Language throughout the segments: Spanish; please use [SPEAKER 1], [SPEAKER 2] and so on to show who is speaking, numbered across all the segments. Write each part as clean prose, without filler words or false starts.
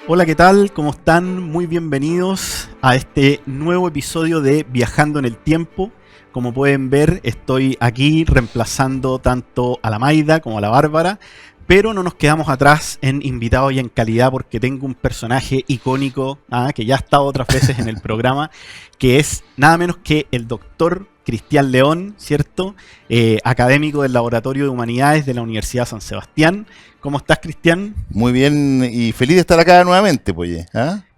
[SPEAKER 1] Hola, ¿qué tal? ¿Cómo están? Muy bienvenidos a este nuevo episodio de Viajando en el Tiempo. Como pueden ver, estoy aquí reemplazando tanto a la Maida como a la Bárbara, pero no nos quedamos atrás en invitados y en calidad porque tengo un personaje icónico que ya ha estado otras veces en el programa, que es nada menos que el doctor Cristian León, ¿cierto? Académico del Laboratorio de Humanidades de la Universidad San Sebastián. ¿Cómo estás, Cristian?
[SPEAKER 2] Muy bien y feliz de estar acá nuevamente, pues.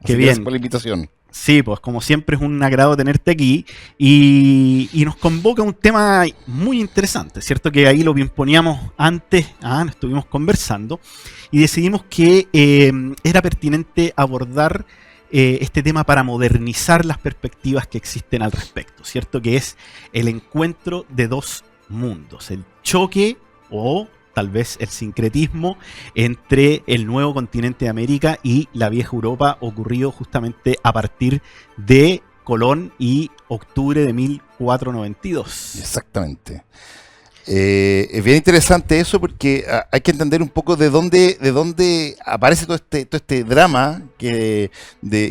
[SPEAKER 1] Qué bien.
[SPEAKER 2] Gracias por la invitación.
[SPEAKER 1] Sí, pues como siempre es un agrado tenerte aquí y nos convoca un tema muy interesante, ¿cierto? Que ahí lo imponíamos antes, nos estuvimos conversando y decidimos que era pertinente abordar este tema para modernizar las perspectivas que existen al respecto, ¿cierto? Que es el encuentro de dos mundos, el choque o tal vez el sincretismo entre el nuevo continente de América y la vieja Europa, ocurrido justamente a partir de Colón y octubre de 1492.
[SPEAKER 2] Exactamente. Es bien interesante eso porque hay que entender un poco de dónde aparece todo este drama de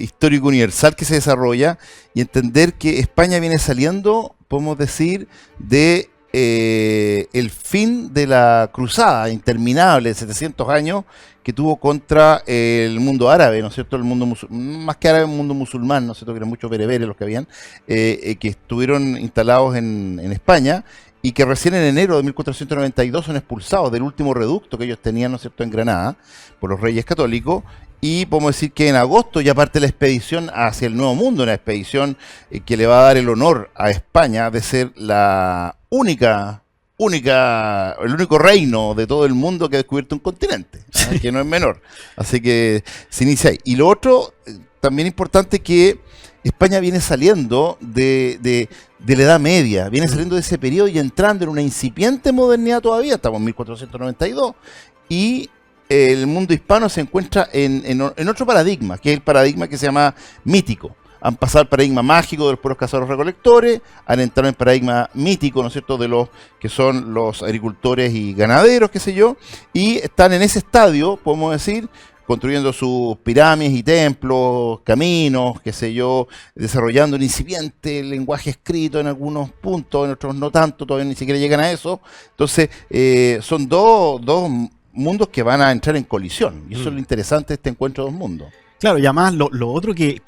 [SPEAKER 2] histórico universal que se desarrolla y entender que España viene saliendo, podemos decir, de el fin de la cruzada interminable de 700 años que tuvo contra el mundo árabe, ¿no es cierto? El mundo más que árabe, el mundo musulmán, ¿no es cierto? Que eran muchos bereberes los que habían, que estuvieron instalados en España y que recién en enero de 1492 son expulsados del último reducto que ellos tenían, ¿no es cierto?, en Granada, por los reyes católicos. Y podemos decir que en agosto ya parte la expedición hacia el Nuevo Mundo, una expedición que le va a dar el honor a España de ser la el único reino de todo el mundo que ha descubierto un continente, sí, que no es menor. Así que se inicia ahí. Y lo otro, también importante, que España viene saliendo de la Edad Media, viene saliendo de ese periodo y entrando en una incipiente modernidad todavía, estamos en 1492, y el mundo hispano se encuentra en otro paradigma, que es el paradigma que se llama mítico. Han pasado al paradigma mágico de los pueblos cazadores recolectores, han entrado en el paradigma mítico, ¿no es cierto?, de los que son los agricultores y ganaderos, qué sé yo, y están en ese estadio, podemos decir, construyendo sus pirámides y templos, caminos, qué sé yo, desarrollando un incipiente lenguaje escrito en algunos puntos, en otros no tanto, todavía ni siquiera llegan a eso. Entonces, son dos mundos que van a entrar en colisión, y eso es lo interesante de este encuentro de dos mundos.
[SPEAKER 1] Claro, y además lo otro que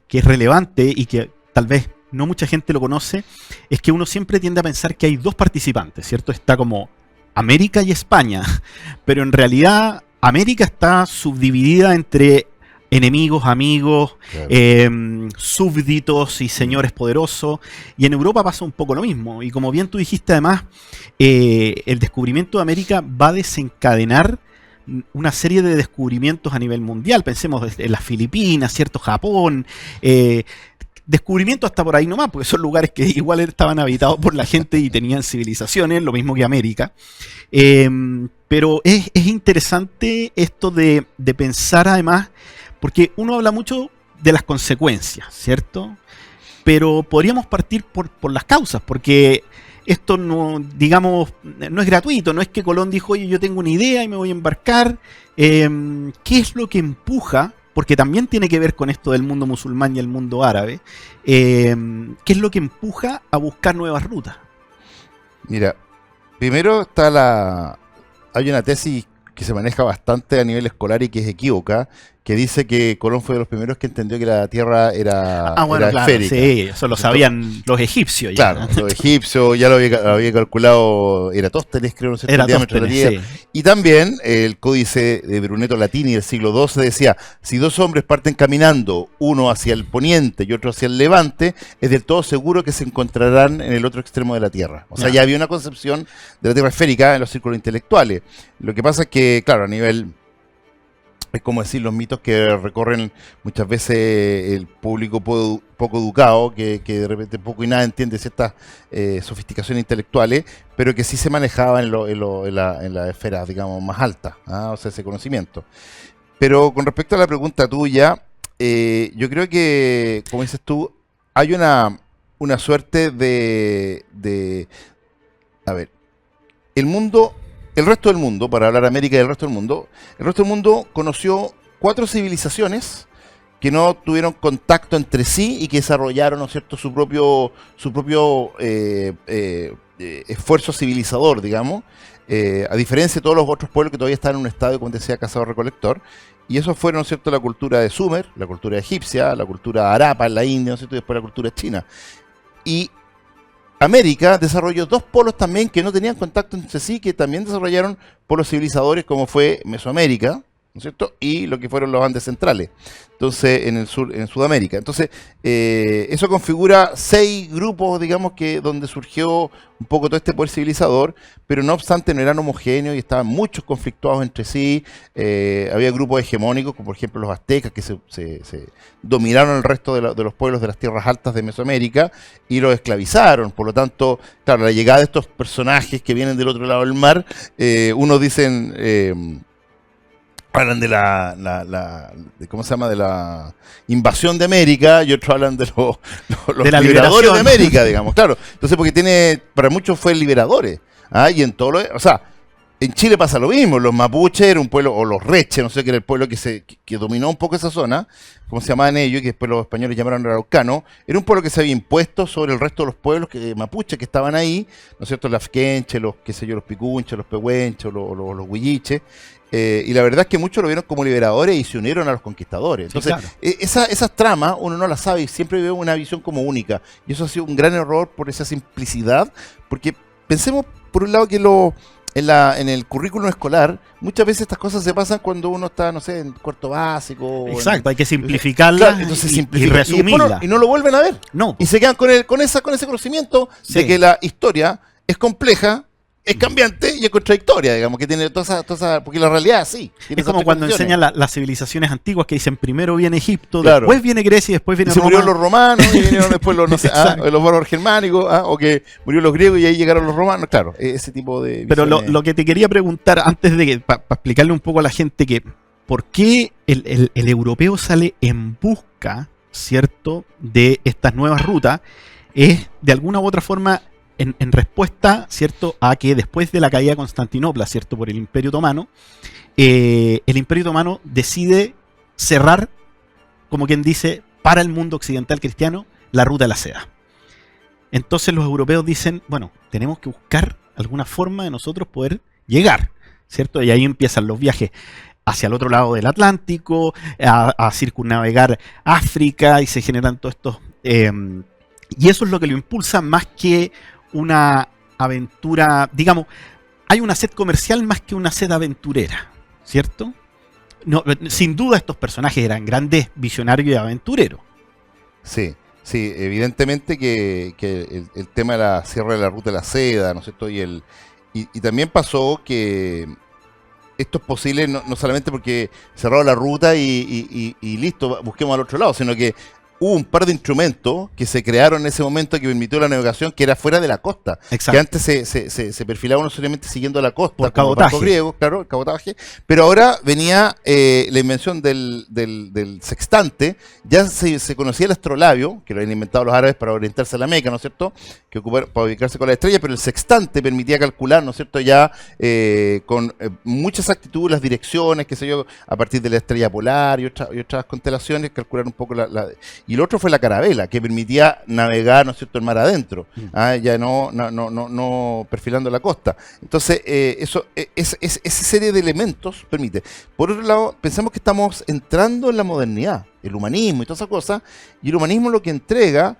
[SPEAKER 1] es relevante y que tal vez no mucha gente lo conoce, es que uno siempre tiende a pensar que hay dos participantes, ¿cierto? Está como América y España, pero en realidad América está subdividida entre enemigos, amigos, claro, súbditos y señores poderosos, y en Europa pasa un poco lo mismo, y como bien tú dijiste además, el descubrimiento de América va a desencadenar una serie de descubrimientos a nivel mundial. Pensemos en las Filipinas, ¿cierto? Japón, descubrimientos hasta por ahí nomás, porque son lugares que igual estaban habitados por la gente y tenían civilizaciones, lo mismo que América. Pero es interesante esto de pensar además, porque uno habla mucho de las consecuencias, ¿cierto? Pero podríamos partir por las causas, porque esto no, digamos, no es gratuito, no es que Colón dijo, oye, yo tengo una idea y me voy a embarcar. ¿Qué es lo que empuja? Porque también tiene que ver con esto del mundo musulmán y el mundo árabe. ¿Qué es lo que empuja a buscar nuevas rutas?
[SPEAKER 2] Mira, primero hay una tesis que se maneja bastante a nivel escolar y que es equívoca, que dice que Colón fue de los primeros que entendió que la Tierra era
[SPEAKER 1] claro,
[SPEAKER 2] esférica.
[SPEAKER 1] Sí, eso lo sabían los egipcios. Ya.
[SPEAKER 2] Claro, los egipcios ya lo había calculado Eratóstenes, creo, no sé, el diámetro de la Tierra. Sí. Y también el códice de Brunetto Latini del siglo XII decía, si dos hombres parten caminando, uno hacia el poniente y otro hacia el levante, es del todo seguro que se encontrarán en el otro extremo de la Tierra. O sea, ya había una concepción de la Tierra esférica en los círculos intelectuales. Lo que pasa es que, claro, a nivel... Es como decir, los mitos que recorren muchas veces el público poco educado, que de repente poco y nada entiende ciertas sofisticaciones intelectuales, pero que sí se manejaba en la esfera, digamos, más alta, o sea, ese conocimiento. Pero con respecto a la pregunta tuya, yo creo que, como dices tú, hay una suerte a ver, el resto del mundo, para hablar América y el resto del mundo conoció 4 civilizaciones que no tuvieron contacto entre sí y que desarrollaron, ¿no es cierto?, su propio esfuerzo civilizador, digamos, a diferencia de todos los otros pueblos que todavía están en un estado, como decía, cazador-recolector. Y eso fueron, ¿no es cierto?, la cultura de Sumer, la cultura egipcia, la cultura arapa en la India, ¿no es cierto?, y después la cultura china. Y América desarrolló 2 polos también que no tenían contacto entre sí, que también desarrollaron polos civilizadores, como fue Mesoamérica, ¿no es cierto?, y lo que fueron los Andes centrales, entonces en el sur, en Sudamérica. Entonces, eso configura 6 grupos, digamos, que donde surgió un poco todo este poder civilizador, pero no obstante no eran homogéneos y estaban muchos conflictuados entre sí. Había grupos hegemónicos, como por ejemplo los aztecas, que se dominaron el resto de los pueblos de las tierras altas de Mesoamérica y los esclavizaron. Por lo tanto, claro, la llegada de estos personajes que vienen del otro lado del mar, unos dicen... hablan de ¿cómo se llama?, de la invasión de América, y otros hablan de los
[SPEAKER 1] de la
[SPEAKER 2] liberadores
[SPEAKER 1] liberación
[SPEAKER 2] de América, digamos, claro. Entonces, porque para muchos fue liberadores, y en todo o sea, en Chile pasa lo mismo. Los mapuches era un pueblo, o los reches, no sé, que era el pueblo que dominó un poco esa zona, como se llamaban ellos, que después los españoles llamaron araucano. Era un pueblo que se había impuesto sobre el resto de los pueblos mapuches que estaban ahí, ¿no es cierto?, los afquenches, los picunches, los pehuenches, los huilliches. Y la verdad es que muchos lo vieron como liberadores y se unieron a los conquistadores. Entonces, sí, claro, esas tramas uno no las sabe y siempre ve una visión como única. Y eso ha sido un gran error por esa simplicidad, porque pensemos, por un lado, que en el currículum escolar, muchas veces estas cosas se pasan cuando uno está, no sé, en cuarto básico.
[SPEAKER 1] Exacto, hay que simplificarla, claro, y resumirla.
[SPEAKER 2] Y no lo vuelven a ver.
[SPEAKER 1] No.
[SPEAKER 2] Y se quedan con ese conocimiento, sí, de que la historia es compleja, es cambiante y es contradictoria, digamos, que tiene toda esa, porque la realidad es así.
[SPEAKER 1] Es como cuando enseñan las civilizaciones antiguas que dicen primero viene Egipto,
[SPEAKER 2] claro,
[SPEAKER 1] después viene Grecia y después viene
[SPEAKER 2] Roma. Se murieron los romanos y vinieron después los bárbaros germánicos, o que murieron los griegos y ahí llegaron los romanos, claro, ese tipo de...
[SPEAKER 1] Pero lo que te quería preguntar antes de para explicarle un poco a la gente que ¿por qué el europeo sale en busca, cierto, de estas nuevas rutas? Es de alguna u otra forma en respuesta, cierto, a que después de la caída de Constantinopla, cierto, por el Imperio Otomano, el Imperio Otomano decide cerrar, como quien dice, para el mundo occidental cristiano, la ruta de la seda. Entonces los europeos dicen, bueno, tenemos que buscar alguna forma de nosotros poder llegar, ¿cierto? Y ahí empiezan los viajes hacia el otro lado del Atlántico, a circunnavegar África, y se generan todos estos... y eso es lo que lo impulsa más que una aventura, digamos, hay una sed comercial más que una sed aventurera, ¿cierto? No, sin duda estos personajes eran grandes visionarios y aventureros.
[SPEAKER 2] Sí, sí, evidentemente que el tema de la cierre de la ruta de la seda, ¿no es cierto? Y también pasó que esto es posible no solamente porque cerró la ruta y listo, busquemos al otro lado, sino que hubo un par de instrumentos que se crearon en ese momento que permitió la navegación que era fuera de la costa. Exacto. Que antes se perfilaba no solamente siguiendo la costa,
[SPEAKER 1] por cabotaje
[SPEAKER 2] griego, claro, el cabotaje, pero ahora venía la invención del sextante. Ya se conocía el astrolabio, que lo habían inventado los árabes para orientarse a la Meca, ¿no es cierto?, que para ubicarse con la estrella, pero el sextante permitía calcular, ¿no es cierto?, ya con mucha exactitud las direcciones, qué sé yo, a partir de la estrella polar y otras constelaciones, calcular un poco y el otro fue la carabela, que permitía navegar, ¿no es cierto?, el mar adentro, ya no perfilando la costa. Entonces, esa serie de elementos permite. Por otro lado, pensamos que estamos entrando en la modernidad, el humanismo y todas esas cosas, y el humanismo lo que entrega,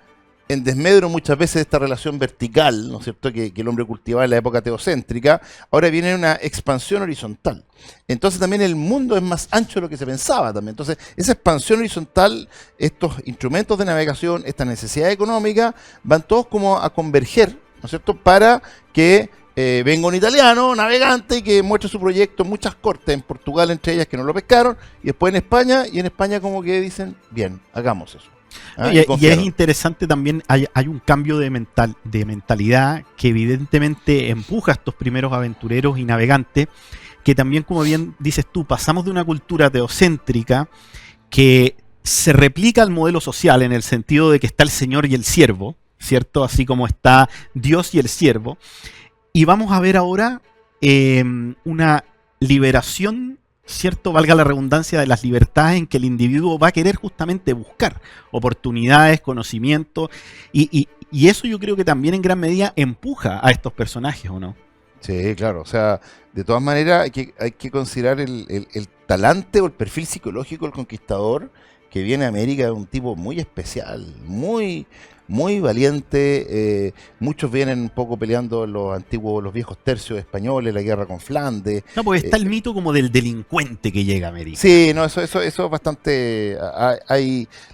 [SPEAKER 2] en desmedro muchas veces de esta relación vertical, ¿no es cierto?, que el hombre cultivaba en la época teocéntrica, ahora viene una expansión horizontal. Entonces también el mundo es más ancho de lo que se pensaba también. Entonces esa expansión horizontal, estos instrumentos de navegación, esta necesidad económica, van todos como a converger, ¿no es cierto?, para que venga un italiano navegante y que muestre su proyecto en muchas cortes, en Portugal entre ellas que no lo pescaron, y después en España como que dicen, bien, hagamos eso.
[SPEAKER 1] Y es interesante también, hay un cambio de mentalidad que evidentemente empuja a estos primeros aventureros y navegantes, que también, como bien dices tú, pasamos de una cultura teocéntrica que se replica el modelo social en el sentido de que está el Señor y el siervo, ¿cierto? Así como está Dios y el siervo. Y vamos a ver ahora una liberación, ¿cierto? Valga la redundancia, de las libertades en que el individuo va a querer justamente buscar oportunidades, conocimiento, y eso yo creo que también en gran medida empuja a estos personajes, ¿o no?
[SPEAKER 2] Sí, claro. O sea, de todas maneras hay que considerar el talante o el perfil psicológico del conquistador que viene a América, es un tipo muy especial, muy valiente. Muchos vienen un poco peleando los antiguos, los viejos tercios españoles, la guerra con Flandes.
[SPEAKER 1] No, pues está el mito como del delincuente que llega a América.
[SPEAKER 2] Sí, no, eso es bastante. La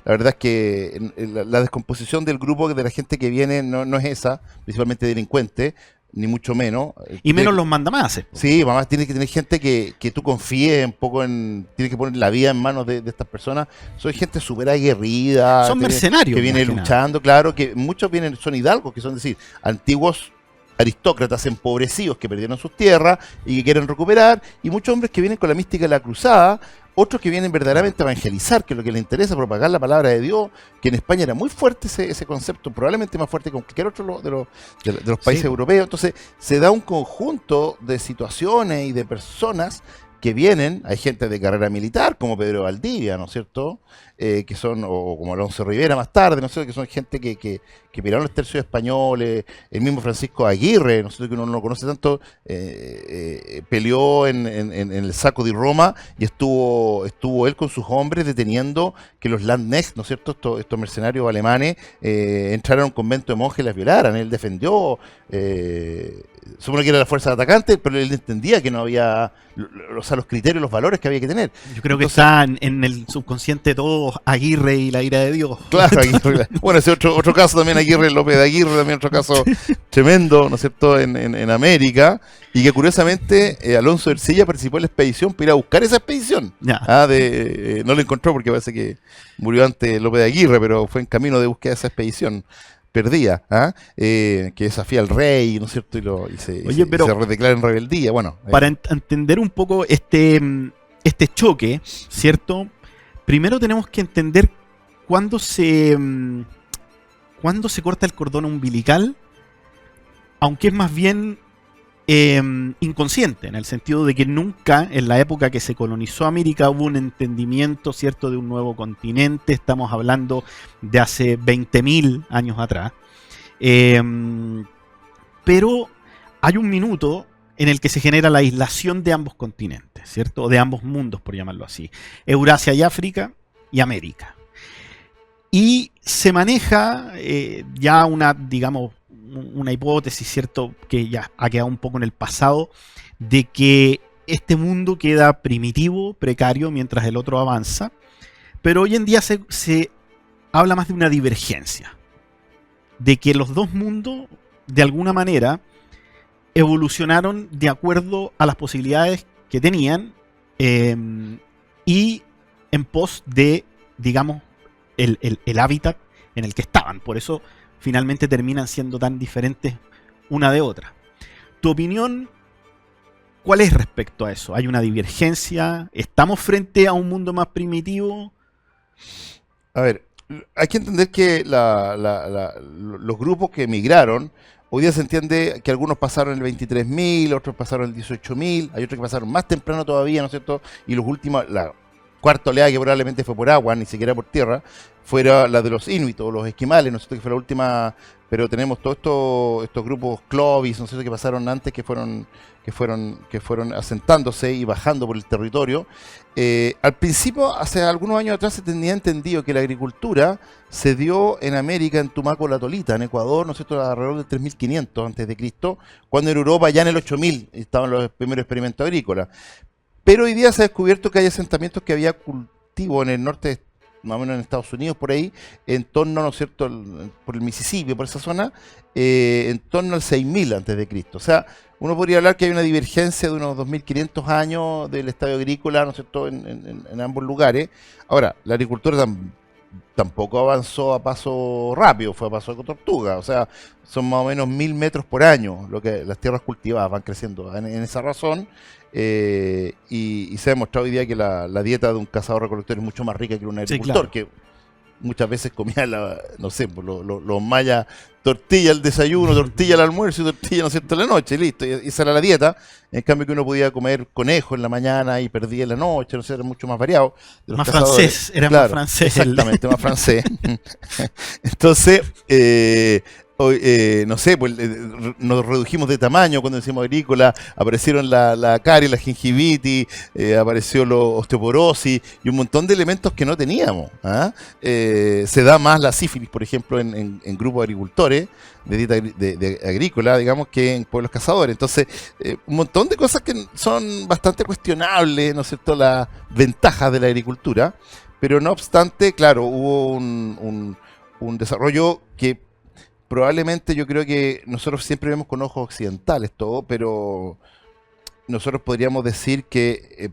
[SPEAKER 2] verdad es que la descomposición del grupo de la gente que viene no es esa, principalmente delincuente, ni mucho menos.
[SPEAKER 1] Y menos los mandamases.
[SPEAKER 2] Sí, además tiene que tener gente que tú confíes un poco en. Tienes que poner la vida en manos de estas personas. Son gente súper aguerrida.
[SPEAKER 1] Son mercenarios.
[SPEAKER 2] Que viene luchando, claro, que muchos son hidalgos, que son, decir, antiguos aristócratas empobrecidos que perdieron sus tierras y que quieren recuperar, y muchos hombres que vienen con la mística de la cruzada, otros que vienen verdaderamente a evangelizar, que es lo que les interesa, propagar la palabra de Dios, que en España era muy fuerte ese concepto, probablemente más fuerte que cualquier otro de los países europeos. Entonces se da un conjunto de situaciones y de personas que vienen. Hay gente de carrera militar, como Pedro Valdivia, ¿no es cierto? Que son, o como Alonso Rivera más tarde, ¿no es cierto? Que son gente que pelearon los tercios españoles, el mismo Francisco Aguirre, ¿no es cierto? Que uno no lo conoce tanto, peleó en el saco de Roma, y estuvo él con sus hombres deteniendo que los Landknechts, ¿no es cierto? Estos mercenarios alemanes entraran a un convento de monjes y las violaran. Él defendió, supone que era la fuerza de atacante, pero él entendía que no había, o sea, los criterios, los valores que había que tener.
[SPEAKER 1] Yo creo que está en el subconsciente de todos Aguirre y la ira de Dios.
[SPEAKER 2] Claro, Aguirre. Bueno, ese otro caso también, Aguirre, López de Aguirre, también otro caso tremendo, ¿no es cierto?, en América, y que curiosamente Alonso de Ercilla participó en la expedición para ir a buscar esa expedición. No lo encontró porque parece que murió antes López de Aguirre, pero fue en camino de búsqueda de esa expedición perdida, que desafía al rey, ¿no es cierto? Y se redeclara en rebeldía. Bueno,
[SPEAKER 1] para entender un poco este choque, ¿cierto? Primero tenemos que entender cuándo se corta el cordón umbilical, aunque es más bien inconsciente, en el sentido de que nunca en la época que se colonizó América hubo un entendimiento, ¿cierto?, de un nuevo continente. Estamos hablando de hace 20.000 años atrás. Pero hay un minuto en el que se genera la aislación de ambos continentes, ¿cierto?, o de ambos mundos, por llamarlo así. Eurasia y África y América. Y se maneja ya digamos, una hipótesis, ¿cierto?, que ya ha quedado un poco en el pasado, de que este mundo queda primitivo, precario, mientras el otro avanza. Pero hoy en día se habla más de una divergencia, de que los dos mundos, de alguna manera, evolucionaron de acuerdo a las posibilidades que tenían y en pos de, digamos, el hábitat en el que estaban. Por eso finalmente terminan siendo tan diferentes una de otra. ¿Tu opinión cuál es respecto a eso? ¿Hay una divergencia? ¿Estamos frente a un mundo más primitivo?
[SPEAKER 2] A ver, hay que entender que los grupos que emigraron, hoy día se entiende que algunos pasaron el 23.000, otros pasaron el 18.000, hay otros que pasaron más temprano todavía, ¿no es cierto? Y los últimos, la cuarta oleada, que probablemente fue por agua, ni siquiera por tierra, fuera la de los inuit o los esquimales, ¿no es cierto?, que fue la última. Pero tenemos todos estos grupos Clovis, ¿no es cierto?, que pasaron antes, que fueron asentándose y bajando por el territorio. Al principio, hace algunos años atrás, se tenía entendido que la agricultura se dio en América, en Tumaco, la Tolita, en Ecuador, ¿no es cierto?, alrededor del 3.500 antes de Cristo, cuando en Europa ya en el 8.000 estaban los primeros experimentos agrícolas. Pero hoy día se ha descubierto que hay asentamientos, que había cultivo en el norte, más o menos en Estados Unidos, por ahí, en torno, ¿no es cierto?, por el Mississippi, por esa zona, en torno al 6.000 antes de Cristo. O sea, uno podría hablar que hay una divergencia de unos 2.500 años del estadio agrícola, ¿no es cierto?, en ambos lugares. Ahora, la agricultura tampoco avanzó a paso rápido, fue a paso de tortuga. O sea, son más o menos 1000 metros por año lo que las tierras cultivadas van creciendo en esa razón. Y se ha demostrado hoy día que la dieta de un cazador-recolector es mucho más rica que un agricultor, que muchas veces comía, no sé, los mayas, tortilla al desayuno, tortilla al almuerzo y tortilla, ¿no es cierto?, a la noche, listo, y esa era la dieta. En cambio que uno podía comer conejo en la mañana y perdía en la noche, no sé, era mucho más variado.
[SPEAKER 1] Más francés, era
[SPEAKER 2] claro,
[SPEAKER 1] más francés.
[SPEAKER 2] Exactamente, más francés. Entonces, no sé, pues nos redujimos de tamaño cuando decimos agrícola, aparecieron la caries, la gingivitis, apareció la osteoporosis y un montón de elementos que no teníamos. Se da más la sífilis, por ejemplo, en grupos de agricultores, de dieta de agrícola, digamos, que en pueblos cazadores. Entonces, un montón de cosas que son bastante cuestionables, ¿no es cierto?, las ventajas de la agricultura, pero no obstante, claro, hubo un desarrollo que probablemente yo creo que nosotros siempre vemos con ojos occidentales todo, pero nosotros podríamos decir que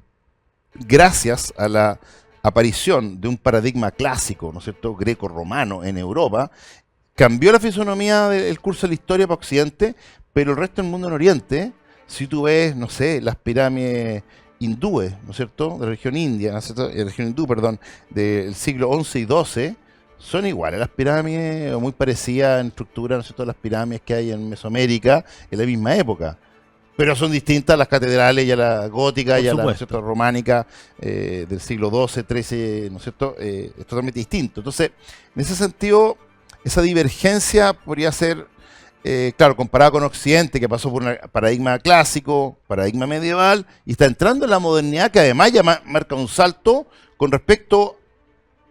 [SPEAKER 2] gracias a la aparición de un paradigma clásico, ¿no es cierto?, greco-romano en Europa, cambió la fisonomía del curso de la historia para Occidente, pero el resto del mundo en Oriente, si tú ves, no sé, las pirámides hindúes, ¿no es cierto?, de la región india, ¿no es cierto?, región hindú, perdón, del siglo XI y XII, son iguales a las pirámides, o muy parecidas en estructura, ¿no es cierto?, a las pirámides que hay en Mesoamérica en la misma época. Pero son distintas a las catedrales y a la gótica y a la, ¿no es cierto?, románica del siglo XII, XIII, ¿no es cierto?, es totalmente distinto. Entonces, en ese sentido, esa divergencia podría ser, claro, comparada con Occidente, que pasó por un paradigma clásico, paradigma medieval, y está entrando en la modernidad, que además ya marca un salto con respecto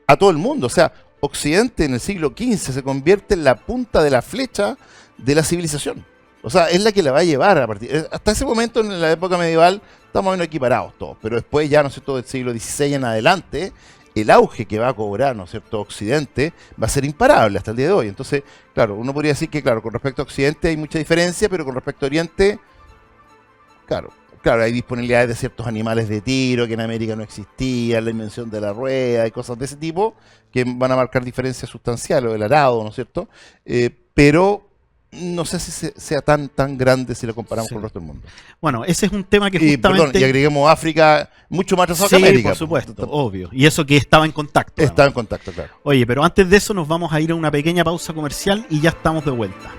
[SPEAKER 2] a todo el mundo. O sea, Occidente en el siglo XV se convierte en la punta de la flecha de la civilización. O sea, es la que la va a llevar a partir. Hasta ese momento, en la época medieval, estamos menos equiparados todos. Pero después, ya, ¿no es cierto?, del siglo XVI en adelante, el auge que va a cobrar, ¿no es cierto?, Occidente va a ser imparable hasta el día de hoy. Entonces, claro, uno podría decir que, claro, con respecto a Occidente hay mucha diferencia, pero con respecto a Oriente, claro, hay disponibilidades de ciertos animales de tiro que en América no existían, la invención de la rueda y cosas de ese tipo, que van a marcar diferencias sustanciales, o el arado, ¿no es cierto? Pero no sé si sea tan grande si lo comparamos con el resto del mundo.
[SPEAKER 1] Bueno, ese es un tema que justamente...
[SPEAKER 2] Perdón, y agreguemos África mucho más atrasado
[SPEAKER 1] que
[SPEAKER 2] América.
[SPEAKER 1] Por supuesto, obvio. Y eso que estaba en contacto.
[SPEAKER 2] Estaba en contacto, claro.
[SPEAKER 1] Oye, pero antes de eso nos vamos a ir a una pequeña pausa comercial y ya estamos de vuelta.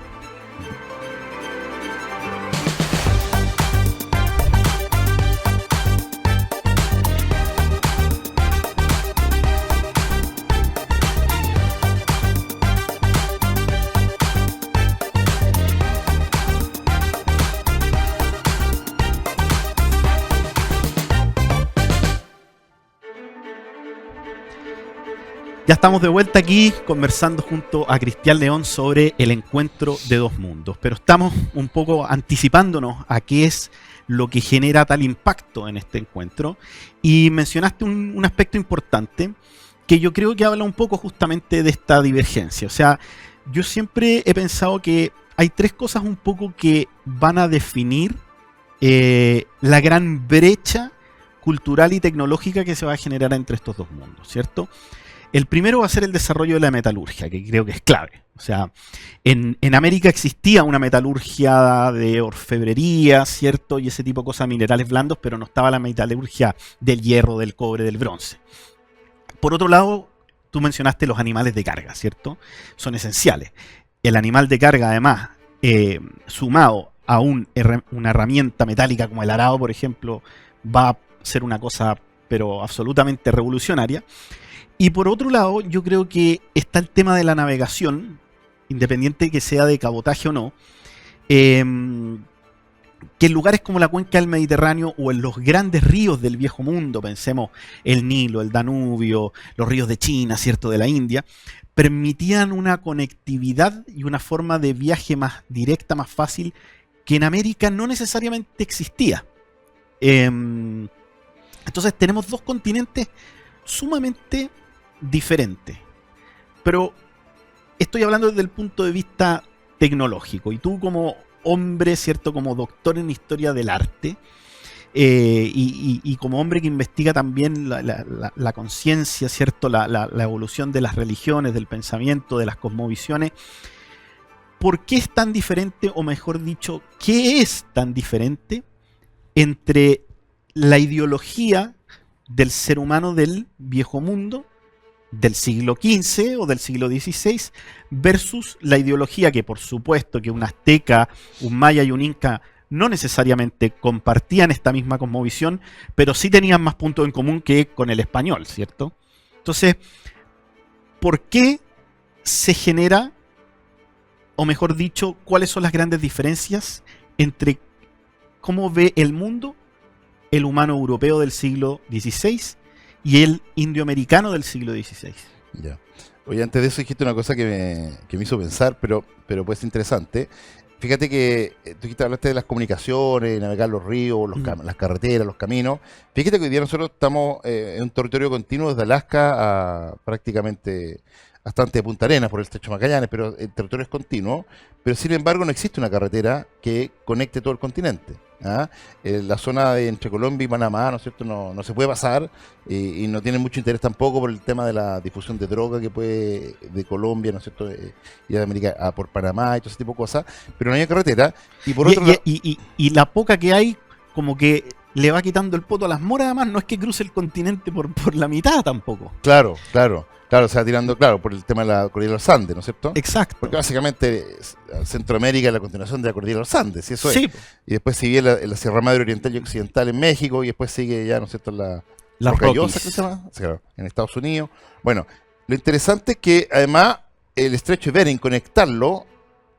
[SPEAKER 1] Ya estamos de vuelta aquí conversando junto a Cristian León sobre el encuentro de dos mundos, pero estamos un poco anticipándonos a qué es lo que genera tal impacto en este encuentro, y mencionaste un aspecto importante que yo creo que habla un poco justamente de esta divergencia. O sea, yo siempre he pensado que hay tres cosas un poco que van a definir la gran brecha cultural y tecnológica que se va a generar entre estos dos mundos, ¿cierto? El primero va a ser el desarrollo de la metalurgia, que creo que es clave. O sea, en América existía una metalurgia de orfebrería, ¿cierto?, y ese tipo de cosas, minerales blandos, pero no estaba la metalurgia del hierro, del cobre, del bronce. Por otro lado, tú mencionaste los animales de carga, ¿cierto? Son esenciales. El animal de carga, además, sumado a una herramienta metálica como el arado, por ejemplo, va a ser una cosa, pero absolutamente revolucionaria. Y por otro lado, yo creo que está el tema de la navegación, independiente de que sea de cabotaje o no, que en lugares como la cuenca del Mediterráneo o en los grandes ríos del viejo mundo, pensemos el Nilo, el Danubio, los ríos de China, ¿cierto?, de la India, permitían una conectividad y una forma de viaje más directa, más fácil, que en América no necesariamente existía. Entonces tenemos dos continentes sumamente diferente, pero estoy hablando desde el punto de vista tecnológico, y tú como hombre, ¿cierto?, como doctor en historia del arte, y como hombre que investiga también la conciencia, ¿cierto? La evolución de las religiones, del pensamiento, de las cosmovisiones, ¿por qué es tan diferente, o mejor dicho, qué es tan diferente entre la ideología del ser humano del viejo mundo, del siglo XV o del siglo XVI, versus la ideología que, por supuesto, que un azteca, un maya y un inca no necesariamente compartían esta misma cosmovisión, pero sí tenían más puntos en común que con el español, ¿cierto? Entonces, ¿por qué se genera, o mejor dicho, cuáles son las grandes diferencias entre cómo ve el mundo el humano europeo del siglo XVI y el indioamericano del siglo XVI?
[SPEAKER 2] Ya. Oye, antes de eso dijiste una cosa que me hizo pensar, pero pues interesante. Fíjate que tú hablaste de las comunicaciones, navegar los ríos, las carreteras, los caminos. Fíjate que hoy día nosotros estamos en un territorio continuo desde Alaska a prácticamente hasta antes de Punta Arenas por el estrecho de Magallanes, pero el territorio es continuo. Pero sin embargo no existe una carretera que conecte todo el continente. ¿Ah? La zona de entre Colombia y Panamá, ¿no es cierto? No se puede pasar y no tiene mucho interés tampoco por el tema de la difusión de droga que puede de Colombia, ¿no es cierto? Y de América por Panamá y todo ese tipo de cosas, pero no hay carretera. Y por otro lado,
[SPEAKER 1] y la poca que hay, como que le va quitando el poto a las moras, además, no es que cruce el continente por la mitad tampoco.
[SPEAKER 2] Claro, se va tirando, por el tema de la cordillera de los Andes, ¿no es cierto?
[SPEAKER 1] Exacto.
[SPEAKER 2] Porque básicamente Centroamérica es la continuación de la cordillera de los Andes, ¿sí? Eso
[SPEAKER 1] sí.
[SPEAKER 2] es. Y después sigue la Sierra Madre Oriental y Occidental en México, y después sigue ya, ¿no es cierto?, la Rocallosa, ¿qué se llama? Sí, claro, en Estados Unidos. Bueno, lo interesante es que además el estrecho de Bering, conectarlo,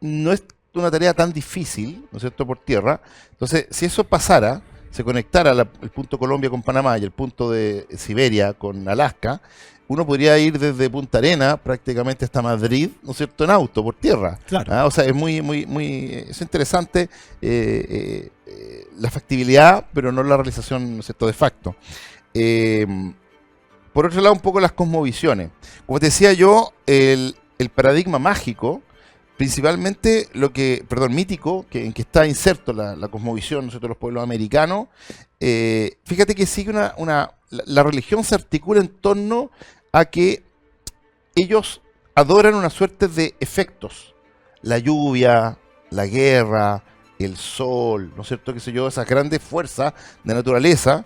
[SPEAKER 2] no es una tarea tan difícil, ¿no es cierto?, por tierra. Entonces, si eso pasara, se conectara el punto Colombia con Panamá y el punto de Siberia con Alaska, uno podría ir desde Punta Arenas prácticamente hasta Madrid, ¿no es cierto?, en auto, por tierra.
[SPEAKER 1] Claro.
[SPEAKER 2] O sea, es es interesante la factibilidad, pero no la realización, ¿no es cierto?, de facto. Por otro lado, un poco las cosmovisiones. Como te decía yo, el paradigma mágico, principalmente mítico, en que está inserto la cosmovisión, ¿no es cierto?, de los pueblos americanos. Fíjate que sigue la religión se articula en torno a que ellos adoran una suerte de efectos. La lluvia, la guerra, el sol, ¿no es cierto?, qué sé yo, esas grandes fuerzas de naturaleza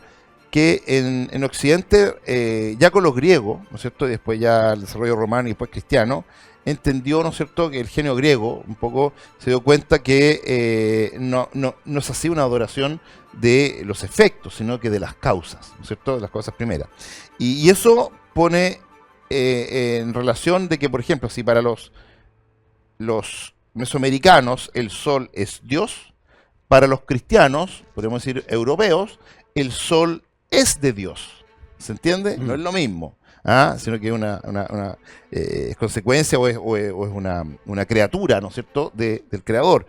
[SPEAKER 2] que en Occidente, ya con los griegos, ¿no es cierto?, y después ya el desarrollo romano y después cristiano, entendió, ¿no es cierto?, que el genio griego un poco se dio cuenta que no se hacía una adoración de los efectos, sino que de las causas, ¿no es cierto?, de las causas primeras. Y eso pone en relación de que, por ejemplo, si para los mesoamericanos el sol es Dios, para los cristianos, podemos decir europeos, el sol es de Dios. ¿Se entiende? No es lo mismo. Sino que es una es consecuencia o es una criatura, ¿no es cierto?, del creador.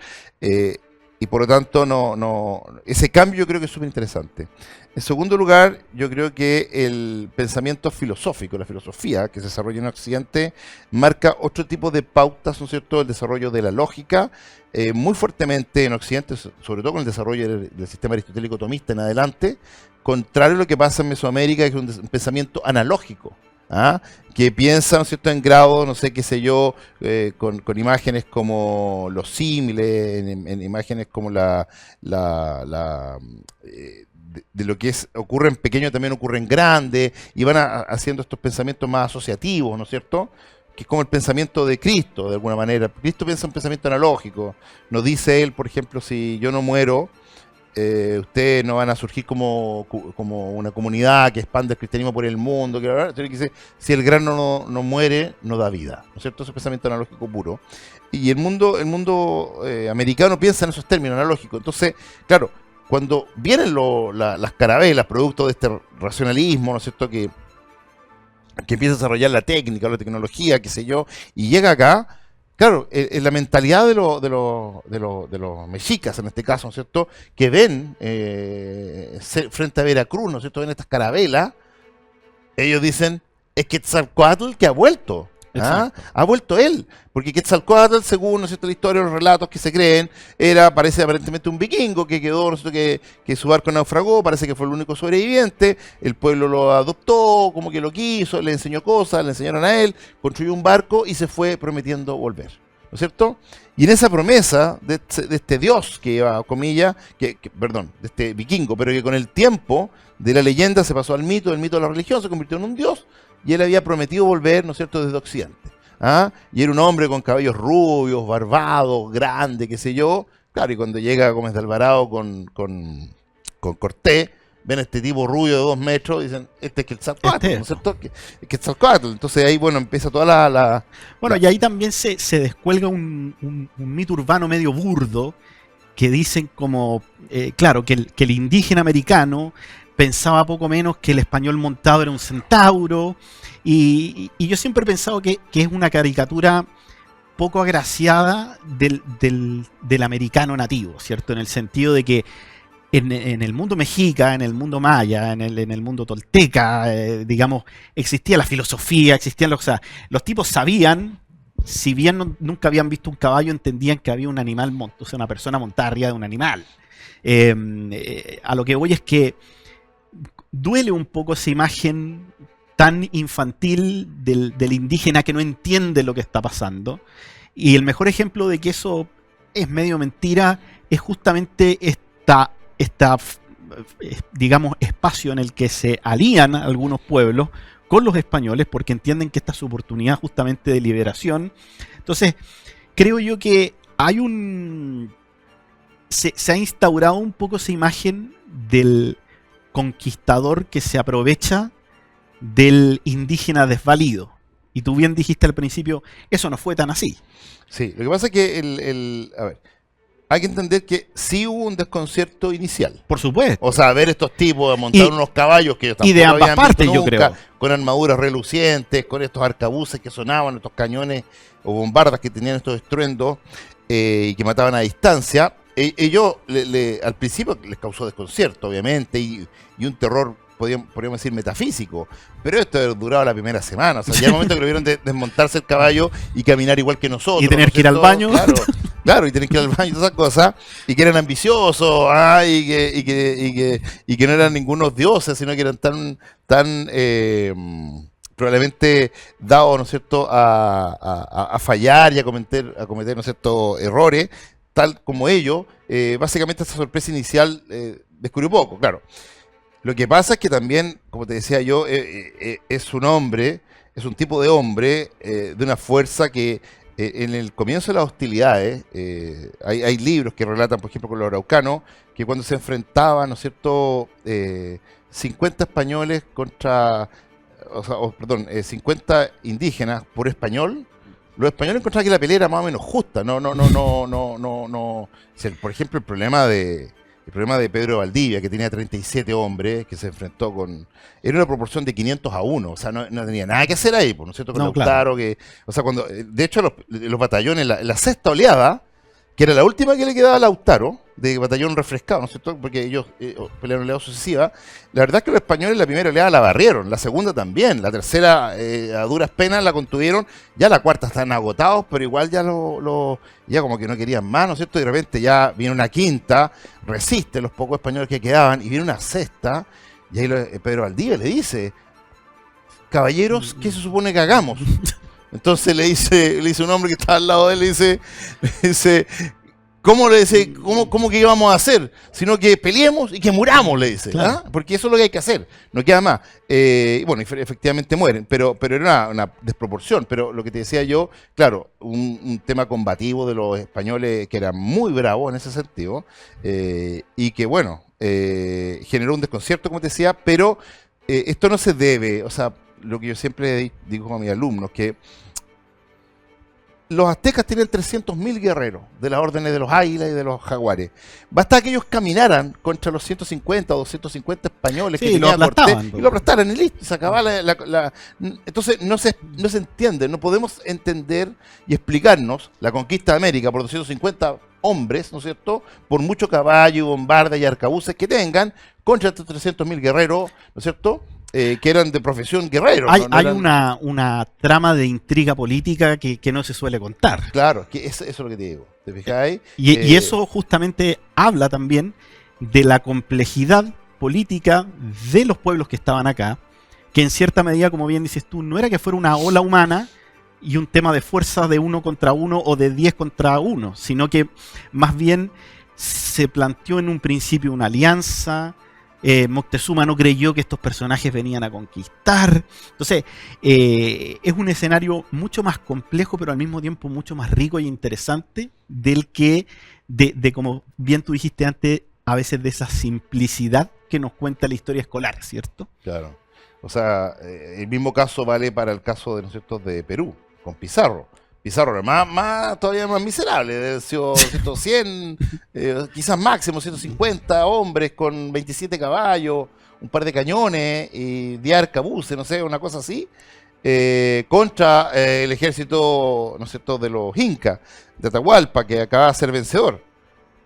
[SPEAKER 2] Y por lo tanto, ese cambio yo creo que es súper interesante. En segundo lugar, yo creo que el pensamiento filosófico, la filosofía que se desarrolla en Occidente, marca otro tipo de pautas, ¿no es cierto?, el desarrollo de la lógica, muy fuertemente en Occidente, sobre todo con el desarrollo del sistema aristotélico tomista en adelante, contrario a lo que pasa en Mesoamérica, que es un pensamiento analógico, que piensa, ¿no es cierto?, en grado, no sé, qué sé yo, con imágenes como los símiles, en imágenes como de lo que ocurre en pequeño también ocurre en grande, y van haciendo estos pensamientos más asociativos, ¿no es cierto?, que es como el pensamiento de Cristo, de alguna manera. Cristo piensa un pensamiento analógico. Nos dice él, por ejemplo, si yo no muero, ustedes no van a surgir como una comunidad que expande el cristianismo por el mundo. Que dice, si el grano no muere, no da vida, ¿no es cierto? Ese pensamiento analógico puro. Y el mundo americano piensa en esos términos analógicos. Entonces, claro, cuando vienen las carabelas, producto de este racionalismo, ¿no es cierto?, que empieza a desarrollar la técnica, la tecnología, qué sé yo, y llega acá, claro, en la mentalidad de los mexicas, en este caso, ¿no es cierto?, que ven frente a Veracruz, ¿no es cierto?, ven estas carabelas, ellos dicen, es Quetzalcóatl que ha vuelto.
[SPEAKER 1] Exacto.
[SPEAKER 2] Ha vuelto él, porque Quetzalcóatl, según, ¿no es cierto?, la historia, los relatos que se creen, parece aparentemente un vikingo que quedó, ¿no es cierto?, que su barco naufragó, parece que fue el único sobreviviente, el pueblo lo adoptó, como que lo quiso, le enseñó cosas, le enseñaron a él, construyó un barco y se fue prometiendo volver, ¿no es cierto? Y en esa promesa de este dios que iba, comillas, perdón, de este vikingo, pero que con el tiempo de la leyenda se pasó al mito, del mito de la religión, se convirtió en un dios, y él había prometido volver, ¿no es cierto?, desde Occidente. ¿Ah? Y era un hombre con cabellos rubios, barbados, grande, qué sé yo. Claro, y cuando llega Gómez de Alvarado con Cortés, ven a este tipo rubio de 2 metros y dicen, este es Quetzalcóatl, ¿no es cierto? Quetzalcóatl. Entonces ahí, bueno, empieza toda
[SPEAKER 1] Bueno, y ahí también se descuelga un mito urbano medio burdo que dicen como, claro, que el indígena americano pensaba poco menos que el español montado era un centauro, y yo siempre he pensado que es una caricatura poco agraciada del americano nativo, ¿cierto? En el sentido de que en el mundo mexica, en el mundo maya, en el mundo tolteca, digamos, existía la filosofía, existían o sea, los tipos sabían, si bien nunca habían visto un caballo, entendían que había un animal, o sea, una persona montada arriba de un animal. A lo que voy es que duele un poco esa imagen tan infantil del indígena que no entiende lo que está pasando. Y el mejor ejemplo de que eso es medio mentira es justamente digamos, espacio en el que se alían algunos pueblos con los españoles porque entienden que esta es su oportunidad justamente de liberación. Entonces, creo yo que se ha instaurado un poco esa imagen del conquistador que se aprovecha del indígena desvalido. Y tú bien dijiste al principio, eso no fue tan así.
[SPEAKER 2] Sí, lo que pasa es que a ver, hay que entender que sí hubo un desconcierto inicial.
[SPEAKER 1] Por supuesto.
[SPEAKER 2] O sea, ver estos tipos montar unos caballos que
[SPEAKER 1] y de ambas partes, nunca, yo creo.
[SPEAKER 2] Con armaduras relucientes, con estos arcabuces que sonaban, estos cañones o bombardas que tenían estos estruendos y que mataban a distancia. Ellos al principio les causó desconcierto, obviamente, y un terror, podríamos decir, metafísico. Pero esto duraba la primera semana. O sea, ya el momento que lo vieron desmontarse el caballo y caminar igual que nosotros.
[SPEAKER 1] Y tener que ir al baño.
[SPEAKER 2] Claro, y tener que ir al baño y todas esas cosas. Y que eran ambiciosos, y que no eran ningunos dioses, sino que eran tan probablemente dados, ¿no es cierto?, a fallar y a cometer, ¿no es cierto?, errores, tal como ellos. Básicamente esa sorpresa inicial descubrió poco, claro. Lo que pasa es que también, como te decía yo, es un hombre, es un tipo de hombre de una fuerza que en el comienzo de las hostilidades, hay libros que relatan, por ejemplo, con los araucanos, que cuando se enfrentaban, ¿no es cierto?, 50 españoles contra, 50 indígenas por español, los españoles encontraban que la pelea era más o menos justa. Por ejemplo, el problema de Pedro de Valdivia, que tenía 37 hombres, que se enfrentó con... Era una proporción de 500-1, o sea, no tenía nada que hacer ahí, ¿no es cierto? Con Lautaro, claro. O sea, de hecho, los batallones, la sexta oleada, que era la última que le quedaba a Lautaro, de batallón refrescado, ¿no es cierto? Porque ellos pelearon oleada sucesiva. La verdad es que los españoles la primera oleada la barrieron, la segunda también, la tercera a duras penas la contuvieron, ya la cuarta están agotados, pero igual ya ya como que no querían más, ¿no es cierto? Y de repente ya viene una quinta, resiste los pocos españoles que quedaban, y viene una sexta, y ahí Pedro Valdivia le dice, caballeros, ¿qué se supone que hagamos? Entonces le dice un hombre que está al lado de él, le dice, ¿cómo que íbamos a hacer? Sino que peleemos y que muramos, le dice.
[SPEAKER 1] Claro.
[SPEAKER 2] ¿Ah? Porque eso es lo que hay que hacer, no queda más. Bueno, efectivamente mueren, pero era una desproporción. Pero lo que te decía yo, claro, un tema combativo de los españoles que era muy bravo en ese sentido, y que, bueno, generó un desconcierto, como te decía, pero esto no se debe, o sea, lo que yo siempre digo a mis alumnos, que los aztecas tienen 300.000 guerreros de las órdenes de los águilas y de los jaguares. Basta que ellos caminaran contra los 150 o 250 españoles que tenía Cortés y lo aplastaran y listo, se acababa Entonces no se entiende, no podemos entender y explicarnos la conquista de América por 250 hombres, ¿no es cierto?, por mucho caballo, bombarda y arcabuces que tengan, contra estos 300.000 guerreros, ¿no es cierto?, que eran de profesión guerreros.
[SPEAKER 1] Hay,
[SPEAKER 2] ¿no? No
[SPEAKER 1] hay
[SPEAKER 2] eran-
[SPEAKER 1] una trama de intriga política que no se suele contar.
[SPEAKER 2] Claro, que eso es lo que te digo. ¿Te fijáis?
[SPEAKER 1] Y eso justamente habla también de la complejidad política de los pueblos que estaban acá, que en cierta medida, como bien dices tú, no era que fuera una ola humana y un tema de fuerza de 1 contra 1 o de 10 contra 1, sino que más bien se planteó en un principio una alianza. Moctezuma no creyó que estos personajes venían a conquistar. Entonces, es un escenario mucho más complejo, pero al mismo tiempo mucho más rico y interesante del que, de como bien tú dijiste antes, a veces de esa simplicidad que nos cuenta la historia escolar, ¿cierto?
[SPEAKER 2] Claro. O sea, el mismo caso vale para el caso de, ¿no es cierto?, de Perú, con Pizarro. Pizarro era todavía más miserable, de 100, quizás máximo 150 hombres con 27 caballos, un par de cañones y 10 arcabuces, no sé, una cosa así, contra el ejército, ¿no es cierto?, de los incas, de Atahualpa, que acababa de ser vencedor.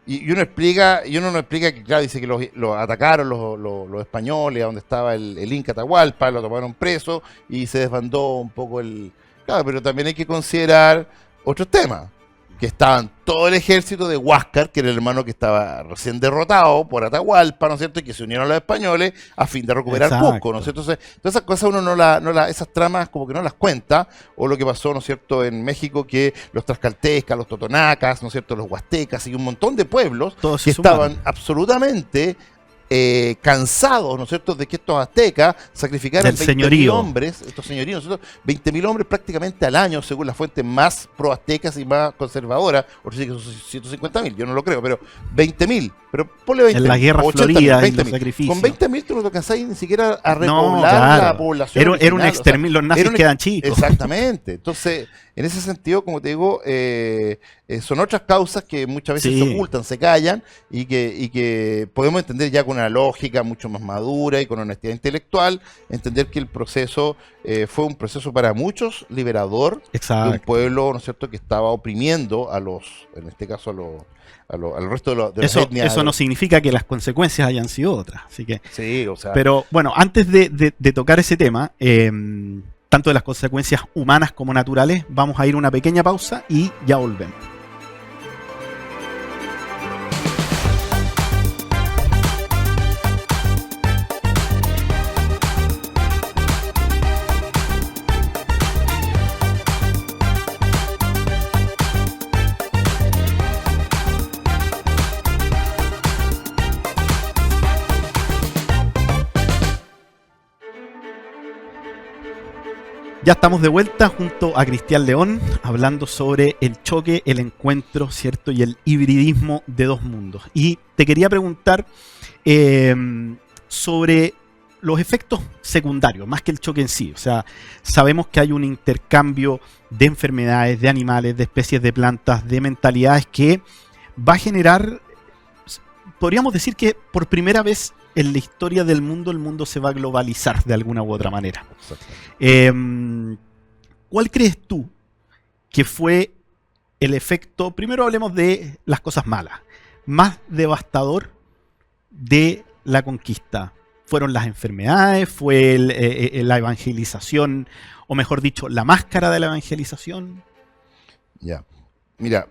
[SPEAKER 2] Y uno no explica que, claro, dice que los atacaron los españoles a donde estaba el Inca Atahualpa, lo tomaron preso y se desbandó un poco el... Claro, pero también hay que considerar otros temas, que estaban todo el ejército de Huáscar, que era el hermano que estaba recién derrotado por Atahualpa, ¿no es cierto?, y que se unieron a los españoles a fin de recuperar
[SPEAKER 1] Exacto.
[SPEAKER 2] Cusco, ¿no es cierto? Entonces, todas esas cosas uno esas tramas como que no las cuenta, o lo que pasó, ¿no es cierto?, en México, que los tlaxcaltecas, los totonacas, ¿no es cierto?, los huastecas y un montón de pueblos
[SPEAKER 1] Todos
[SPEAKER 2] que
[SPEAKER 1] se sumaron.
[SPEAKER 2] estaban absolutamente cansados, ¿no es cierto?, de que estos aztecas sacrificaran
[SPEAKER 1] Del
[SPEAKER 2] 20.000
[SPEAKER 1] señorío.
[SPEAKER 2] hombres, estos señoríos, ¿no es cierto?, 20.000 hombres prácticamente al año, según las fuentes más pro-aztecas y más conservadoras, otros dicen que son 150.000, yo no lo creo, pero 20.000, pero ponle 20.000.
[SPEAKER 1] En las guerras
[SPEAKER 2] 80.000,
[SPEAKER 1] floridas y los
[SPEAKER 2] 20.000.
[SPEAKER 1] sacrificios.
[SPEAKER 2] Con 20.000 tú no te alcanzáis ni siquiera a
[SPEAKER 1] No,
[SPEAKER 2] repoblar
[SPEAKER 1] claro.
[SPEAKER 2] la población
[SPEAKER 1] Era un
[SPEAKER 2] original, o sea,
[SPEAKER 1] exterminio, los nazis
[SPEAKER 2] era un-
[SPEAKER 1] quedan chicos.
[SPEAKER 2] Exactamente. Entonces, en ese sentido, como te digo, son otras causas que muchas veces
[SPEAKER 1] Sí.
[SPEAKER 2] se ocultan, se callan y que podemos entender ya con una lógica mucho más madura y con honestidad intelectual, entender que el proceso fue un proceso para muchos liberador de un
[SPEAKER 1] Exacto.
[SPEAKER 2] pueblo, ¿no es cierto?, que estaba oprimiendo en este caso al resto de las
[SPEAKER 1] Eso
[SPEAKER 2] etnias.
[SPEAKER 1] no significa que las consecuencias hayan sido otras. Así que,
[SPEAKER 2] Sí, o sea,
[SPEAKER 1] pero bueno, antes de tocar ese tema, tanto de las consecuencias humanas como naturales, vamos a ir a una pequeña pausa y ya volvemos. Ya estamos de vuelta junto a Cristian León, hablando sobre el choque, el encuentro, ¿cierto? Y el hibridismo de dos mundos. Y te quería preguntar sobre los efectos secundarios, más que el choque en sí. O sea, sabemos que hay un intercambio de enfermedades, de animales, de especies de plantas, de mentalidades que va a generar, podríamos decir que por primera vez en la historia del mundo, el mundo se va a globalizar de alguna u otra manera. ¿Cuál crees tú que fue el efecto, primero hablemos de las cosas malas, más devastador de la conquista? ¿Fueron las enfermedades? ¿Fue la evangelización? O mejor dicho, la máscara de la evangelización.
[SPEAKER 2] Ya. Mira,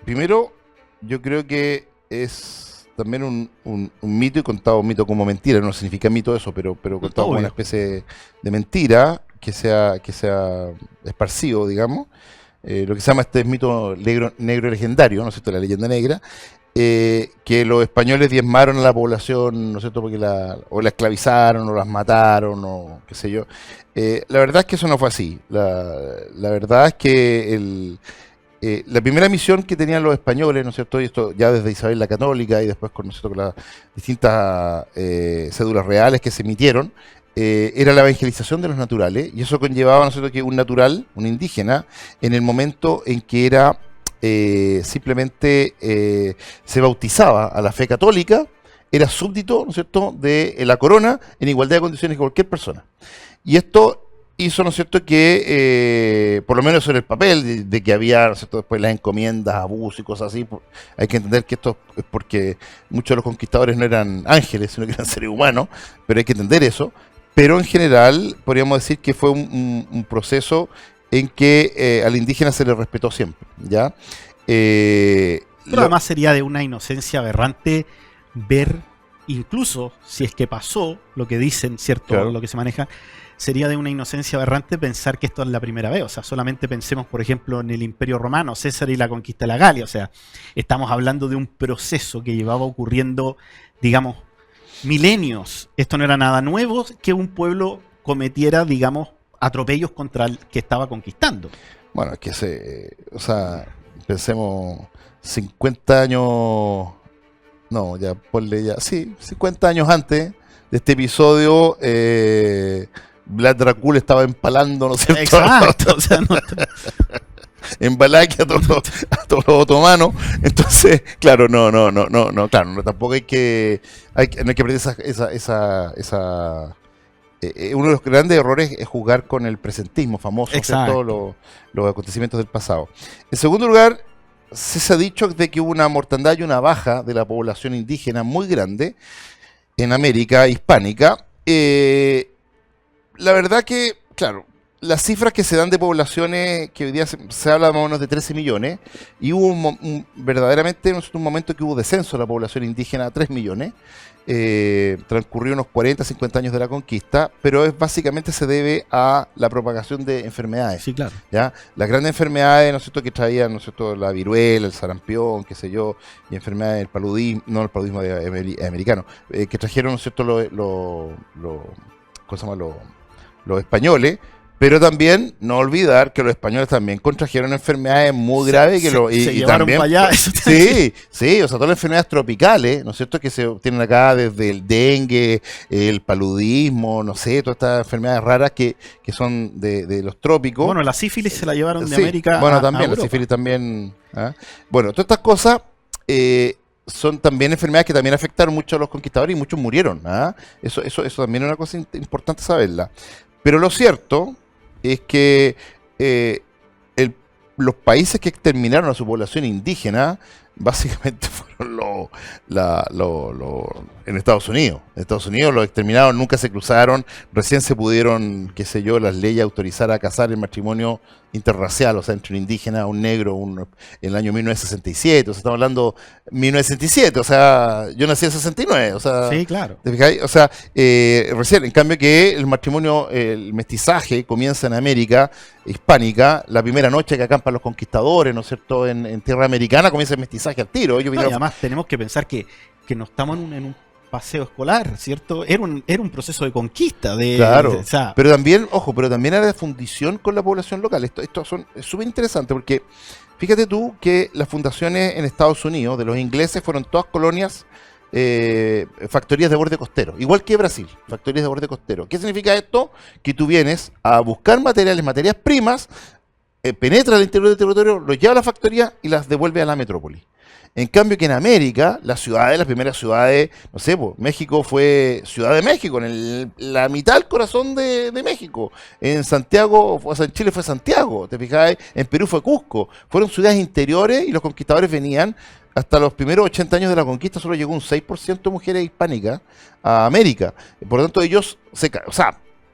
[SPEAKER 2] primero yo creo que es también un mito, y contado un mito como mentira, no significa mito eso, pero contado como una especie de mentira que sea esparcido, digamos. Lo que se llama este mito negro legendario, ¿no es cierto?, la leyenda negra, que los españoles diezmaron a la población, ¿no es cierto?, porque o la esclavizaron, o las mataron, o qué sé yo. La verdad es que eso no fue así. La verdad es que la primera misión que tenían los españoles, ¿no es cierto?, y esto ya desde Isabel la Católica y después con, ¿no es cierto?, con las distintas cédulas reales que se emitieron, era la evangelización de los naturales, y eso conllevaba, ¿no es cierto?, que un natural, un indígena, en el momento en que era simplemente se bautizaba a la fe católica, era súbdito, ¿no es cierto?, de la corona en igualdad de condiciones que cualquier persona. Y esto hizo, ¿no es cierto?, que por lo menos en el papel de que había, ¿no es cierto?, después las encomiendas, abusos y cosas así. Hay que entender que esto es porque muchos de los conquistadores no eran ángeles, sino que eran seres humanos, pero hay que entender eso. pero en general podríamos decir que fue un proceso en que al indígena se le respetó siempre, ¿ya?
[SPEAKER 1] Pero además sería de una inocencia aberrante ver, incluso si es que pasó lo que dicen, ¿cierto?
[SPEAKER 2] Claro.
[SPEAKER 1] Lo que se maneja, sería de una inocencia aberrante pensar que esto es la primera vez. O sea, solamente pensemos, por ejemplo, en el Imperio Romano, César y la conquista de la Galia. O sea, estamos hablando de un proceso que llevaba ocurriendo, digamos, milenios. Esto no era nada nuevo que un pueblo cometiera, digamos, atropellos contra el que estaba conquistando.
[SPEAKER 2] Bueno, es que o sea, pensemos 50 años, no, ya ponle ya, sí, 50 años antes de este episodio, Vlad Dracul estaba empalando, ¿no es cierto?
[SPEAKER 1] Exacto. O sea, no,
[SPEAKER 2] En Valaquia a todos los otomanos. Entonces, claro, no, claro, tampoco hay que aprender uno de los grandes errores es jugar con el presentismo famoso, ¿cierto? Los acontecimientos del pasado. En segundo lugar, se ha dicho de que hubo una mortandad y una baja de la población indígena muy grande en América hispánica. La verdad que, claro, las cifras que se dan de poblaciones, que hoy día se habla más o menos de 13 millones, y hubo verdaderamente un momento que hubo descenso de la población indígena a 3 millones, transcurrió unos 40, 50 años de la conquista, pero básicamente se debe a la propagación de enfermedades.
[SPEAKER 1] sí, claro.
[SPEAKER 2] ¿Ya? Las grandes enfermedades, ¿no es cierto?, que traían, ¿no es cierto?, la viruela, el sarampión, qué sé yo, y enfermedades del paludismo, no el paludismo americano, que trajeron, ¿no es cierto?, ¿cómo se llama? Los españoles. Pero también no olvidar que los españoles también contrajeron enfermedades muy graves
[SPEAKER 1] se
[SPEAKER 2] y
[SPEAKER 1] llevaron
[SPEAKER 2] también,
[SPEAKER 1] para allá.
[SPEAKER 2] sí, o sea, todas las enfermedades tropicales, ¿no es cierto?, que se obtienen acá, desde el dengue, el paludismo, no sé, todas estas enfermedades raras que son de los trópicos.
[SPEAKER 1] Bueno, la sífilis se la llevaron de
[SPEAKER 2] Sí,
[SPEAKER 1] América
[SPEAKER 2] bueno,
[SPEAKER 1] a
[SPEAKER 2] también, la
[SPEAKER 1] Europa.
[SPEAKER 2] sífilis también. ¿Ah? Bueno, todas estas cosas son también enfermedades que también afectaron mucho a los conquistadores y muchos murieron. ¿Ah? Eso también es una cosa importante saberla. Pero lo cierto es que los países que exterminaron a su población indígena básicamente fueron en Estados Unidos. En Estados Unidos los exterminaron, nunca se cruzaron, recién se pudieron, qué sé yo, las leyes autorizar a casar el matrimonio interracial, o sea, entre un indígena, un negro, en el año 1967, o sea, estamos hablando 1967, o sea, yo nací en 69, o sea,
[SPEAKER 1] Sí, claro.
[SPEAKER 2] ¿te fijáis? O sea, recién, en cambio que el matrimonio, el mestizaje comienza en América hispánica, la primera noche que acampan los conquistadores, ¿no es cierto?, en tierra americana comienza el mestizaje al tiro. Ellos
[SPEAKER 1] No, y
[SPEAKER 2] vinieron,
[SPEAKER 1] además tenemos que pensar que no estamos en un paseo escolar, ¿cierto? Era un proceso de conquista.
[SPEAKER 2] claro,
[SPEAKER 1] O sea,
[SPEAKER 2] pero también, ojo, era de fundición con la población local. Esto es súper interesante porque fíjate tú que las fundaciones en Estados Unidos de los ingleses fueron todas colonias, factorías de borde costero, igual que Brasil, factorías de borde costero. ¿Qué significa esto? Que tú vienes a buscar materias primas, penetra al interior del territorio, los lleva a la factoría y las devuelve a la metrópoli. En cambio que en América, las primeras ciudades, no sé, pues, México fue Ciudad de México, la mitad del corazón de México. En Santiago, o sea, en Chile fue Santiago, ¿te fijáis? En Perú fue Cusco. Fueron ciudades interiores y los conquistadores venían. Hasta los primeros 80 años de la conquista solo llegó un 6% de mujeres hispánicas a América. Por lo tanto, ellos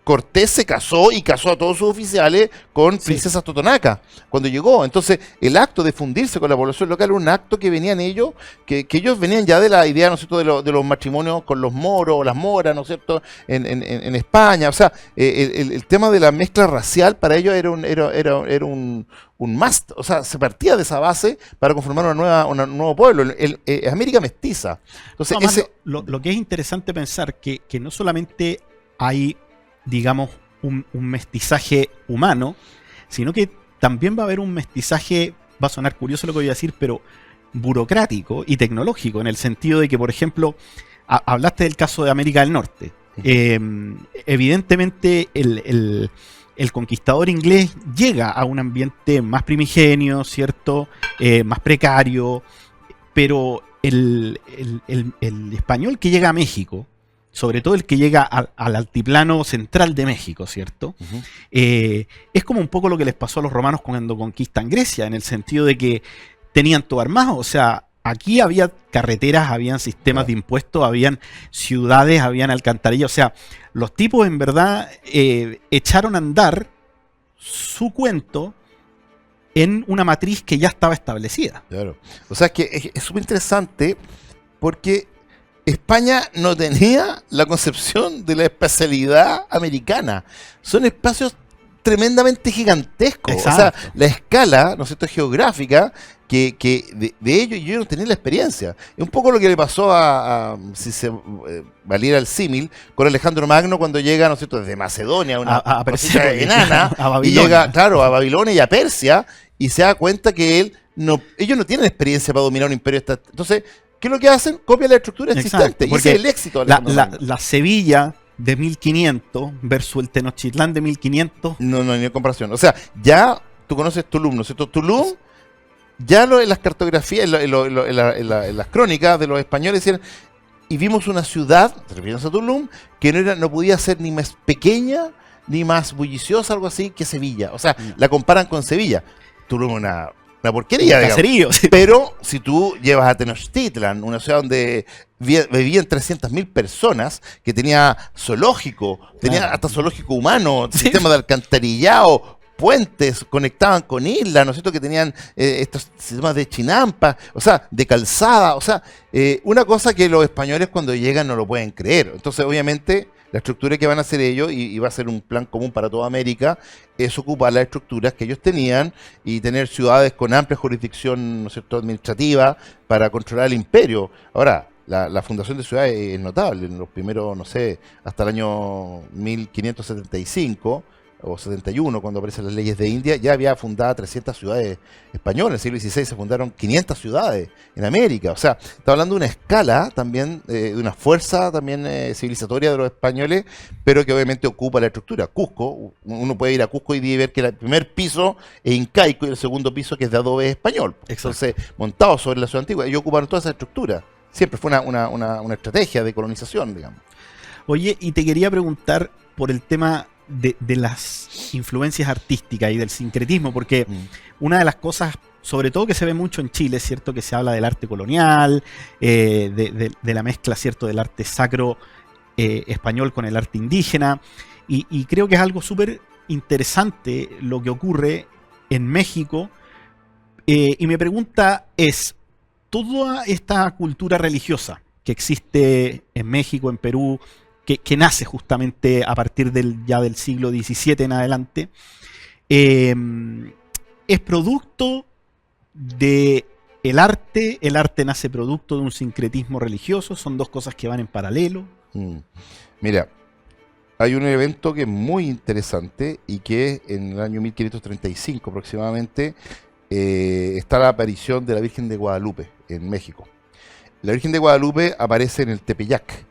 [SPEAKER 2] Cortés se casó y casó a todos sus oficiales con princesas totonacas cuando llegó. Entonces, el acto de fundirse con la población local era un acto que venían ellos, que ellos venían ya de la idea, ¿no es cierto?, de los matrimonios con los moros o las moras, ¿no es cierto?, en España. O sea, el tema de la mezcla racial para ellos era un must. O sea, se partía de esa base para conformar un nuevo pueblo, América mestiza. Entonces,
[SPEAKER 1] lo que es interesante pensar que no solamente hay, digamos, un mestizaje humano, sino que también va a haber un mestizaje, va a sonar curioso lo que voy a decir, pero burocrático y tecnológico, en el sentido de que, por ejemplo, hablaste del caso de América del Norte. Evidentemente, el conquistador inglés llega a un ambiente más primigenio, ¿cierto? Más precario, pero el español que llega a México, sobre todo el que llega al altiplano central de México, ¿cierto?
[SPEAKER 2] uh-huh.
[SPEAKER 1] Es como un poco lo que les pasó a los romanos cuando conquistan Grecia, en el sentido de que tenían todo armado. O sea, aquí había carreteras, habían sistemas de impuestos, habían ciudades, habían alcantarillas. O sea, los tipos en verdad echaron a andar su cuento en una matriz que ya estaba establecida.
[SPEAKER 2] Claro. O sea, que es súper interesante porque España no tenía la concepción de la espacialidad americana. Son espacios tremendamente gigantescos.
[SPEAKER 1] Exacto.
[SPEAKER 2] O sea, la escala, ¿no es cierto?, geográfica, que de ello yo no tenía la experiencia. Es un poco lo que le pasó si se valiera el símil, con Alejandro Magno cuando llega, ¿no es cierto?, desde Macedonia, una cosita enana, y llega, claro, a Babilonia y a Persia, y se da cuenta que ellos no tienen experiencia para dominar un imperio. Entonces, ¿qué es lo que hacen? Copian la estructura existente. Y ese es el éxito de
[SPEAKER 1] la Sevilla de 1500 versus el Tenochtitlán de 1500.
[SPEAKER 2] No hay comparación. O sea, ya tú conoces Tulum, ¿no es cierto? Tulum, ya en las cartografías, en las crónicas de los españoles decían, y vimos una ciudad, refiriéndose a Tulum, que no podía ser ni más pequeña, ni más bulliciosa, algo así, que Sevilla. O sea, la comparan con Sevilla. Tulum es una porquería,
[SPEAKER 1] caserío, sí.
[SPEAKER 2] Pero si tú llevas a Tenochtitlan, una ciudad donde vivían 300.000 personas, que tenía zoológico, tenía hasta zoológico humano,
[SPEAKER 1] sí,
[SPEAKER 2] sistema de alcantarillado, puentes, conectaban con islas, ¿no es cierto?, que tenían estos sistemas de chinampa, o sea, de calzada, o sea, una cosa que los españoles cuando llegan no lo pueden creer. Entonces, obviamente, la estructura que van a hacer ellos, y va a ser un plan común para toda América, es ocupar las estructuras que ellos tenían y tener ciudades con amplia jurisdicción, ¿no es cierto?, administrativa para controlar el imperio. Ahora, la fundación de ciudades es notable. En los primeros, no sé, hasta el año 1575 o 71, cuando aparecen las leyes de India, ya había fundado 300 ciudades españolas. En el siglo XVI se fundaron 500 ciudades en América. O sea, está hablando de una escala también, de una fuerza también civilizatoria de los españoles, pero que obviamente ocupa la estructura. Cusco, uno puede ir a Cusco y ver que el primer piso es incaico y el segundo piso que es de adobe español. Entonces, montado sobre la ciudad antigua, ellos ocuparon toda esa estructura. Siempre fue una estrategia de colonización, digamos.
[SPEAKER 1] Oye, y te quería preguntar por el tema de las influencias artísticas y del sincretismo, porque una de las cosas, sobre todo que se ve mucho en Chile, ¿cierto?, que se habla del arte colonial, de la mezcla, ¿cierto?, del arte sacro español con el arte indígena, y creo que es algo súper interesante lo que ocurre en México, y mi pregunta es, toda esta cultura religiosa que existe en México, en Perú, que nace justamente a partir ya del siglo XVII en adelante, es producto del arte. El arte nace producto de un sincretismo religioso. Son dos cosas que van en paralelo.
[SPEAKER 2] Mira, hay un evento que es muy interesante y que en el año 1535 aproximadamente está la aparición de la Virgen de Guadalupe en México. La Virgen de Guadalupe aparece en el Tepeyac.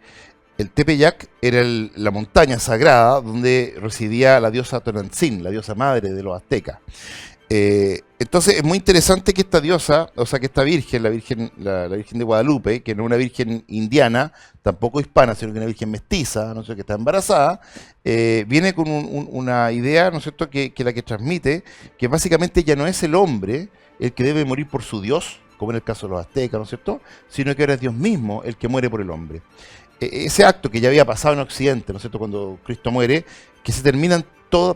[SPEAKER 2] El Tepeyac era la montaña sagrada donde residía la diosa Tonantzin, la diosa madre de los aztecas. Entonces es muy interesante que esta diosa, o sea que esta virgen, la Virgen de Guadalupe, que no es una virgen indiana, tampoco hispana, sino que una virgen mestiza, no sé, que está embarazada, viene con una idea, ¿no es cierto?, que la que transmite, que básicamente ya no es el hombre el que debe morir por su dios, como en el caso de los aztecas, ¿no es cierto?, sino que ahora es Dios mismo el que muere por el hombre. Ese acto que ya había pasado en Occidente, ¿no es cierto?, cuando Cristo muere, que se terminan